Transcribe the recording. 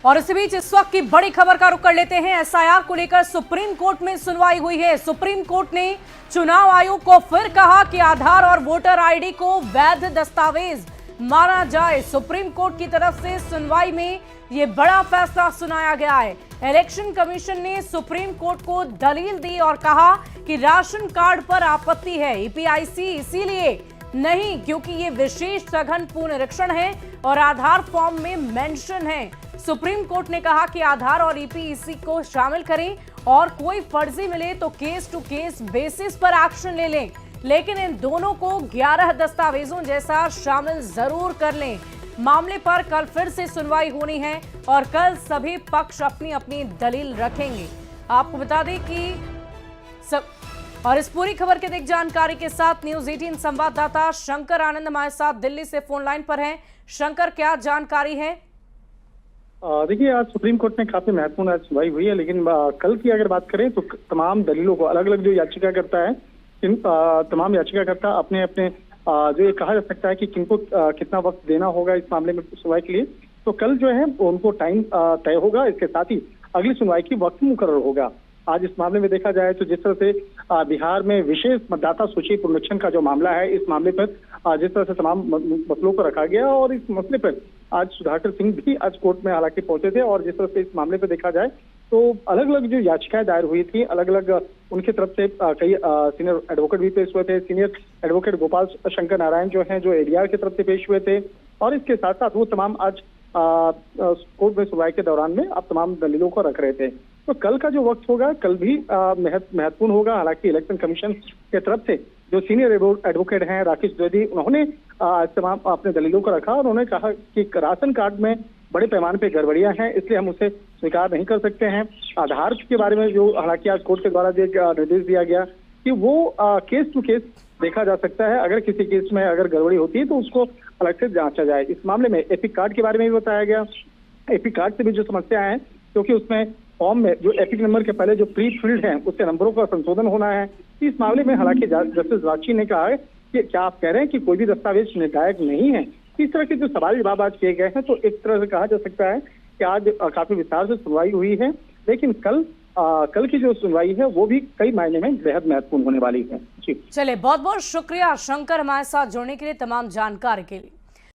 और इसी बीच इस वक्त की बड़ी खबर का रुख कर लेते हैं। एसआईआर को लेकर सुप्रीम कोर्ट में सुनवाई हुई है। सुप्रीम कोर्ट ने चुनाव आयोग को फिर कहा कि आधार और वोटर आईडी को वैध दस्तावेज माना जाए। सुप्रीम कोर्ट की तरफ से सुनवाई में यह बड़ा फैसला सुनाया गया है। इलेक्शन कमीशन ने सुप्रीम कोर्ट को दलील दी और कहा कि राशन कार्ड पर आपत्ति है, ईपीआईसी इसीलिए नहीं क्योंकि ये विशेष सघन पुनरीक्षण है और आधार फॉर्म में मेंशन है। सुप्रीम कोर्ट ने कहा कि आधार और ईपीआईसी को शामिल करें और कोई फर्जी मिले तो केस टू केस बेसिस पर एक्शन ले लें, लेकिन इन दोनों को 11 दस्तावेजों जैसा शामिल जरूर कर लें। मामले पर कल फिर से सुनवाई होनी है और कल सभी पक्ष अपनी अपनी दलील रखेंगे। आपको बता दें कि और इस पूरी खबर के अधिक जानकारी के साथ न्यूज 18 संवाददाता शंकर आनंद हमारे साथ दिल्ली से फोन लाइन पर हैं। शंकर, क्या जानकारी है? देखिए, आज सुप्रीम कोर्ट में काफी महत्वपूर्ण आज सुनवाई हुई है, लेकिन कल की अगर बात करें तो तमाम दलीलों को अलग अलग जो याचिकाकर्ता है, इन तमाम याचिकाकर्ता अपने अपने जो ये कहा जा सकता है कि किनको कितना वक्त देना होगा इस मामले में सुनवाई के लिए, तो कल जो है उनको टाइम तय होगा। इसके साथ ही अगली सुनवाई की वक्त मुकर्रर होगा। आज इस मामले में देखा जाए तो जिस तरह से बिहार में विशेष मतदाता सूची पुनरीक्षण का जो मामला है, इस मामले पर जिस तरह से तमाम मसलों को रखा गया और इस मसले पर आज सुधाकर सिंह भी आज कोर्ट में हालांकि पहुंचे थे और जिस तरह से इस मामले पर देखा जाए तो अलग अलग जो याचिकाएं दायर हुई थी, अलग अलग उनकी तरफ से कई सीनियर एडवोकेट भी पेश हुए थे। सीनियर एडवोकेट गोपाल शंकर नारायण जो हैं, जो एडीआर की तरफ से पेश हुए थे और इसके साथ साथ वो तमाम आज कोर्ट में सुनवाई के दौरान में अब तमाम दलीलों को रख रहे थे। तो कल का जो वक्त होगा कल भी महत्वपूर्ण होगा। हालांकि इलेक्शन कमीशन के तरफ से जो सीनियर एडवोकेट हैं राकेश द्विवेदी, उन्होंने तमाम अपने दलीलों को रखा और उन्होंने कहा कि राशन कार्ड में बड़े पैमाने पे गड़बड़ियां हैं, इसलिए हम उसे स्वीकार नहीं कर सकते हैं। आधार के बारे में जो हालांकि आज कोर्ट के द्वारा निर्देश दिया गया कि वो केस टू केस देखा जा सकता है, अगर किसी केस में अगर गड़बड़ी होती है तो उसको अलग से जांचा जाए। इस मामले में एपिक कार्ड के बारे में भी बताया गया। एपिक कार्ड से भी जो समस्या है, क्योंकि उसमें फॉर्म में जो एपिक नंबर के पहले जो प्री फील्ड है उसके नंबरों का संशोधन होना है। इस मामले में हालांकि जस्टिस राची ने कहा है कि क्या आप कह रहे हैं कि कोई भी दस्तावेज निर्णायक नहीं है? इस तरह के जो सवाल जवाब आज किए गए हैं, तो एक तरह से कहा जा सकता है कि आज काफी विस्तार से सुनवाई हुई है, लेकिन कल की जो सुनवाई है वो भी कई मायने में बेहद महत्वपूर्ण होने वाली है। जी चलिए, बहुत बहुत शुक्रिया शंकर हमारे साथ जुड़ने के लिए, तमाम जानकारी के लिए।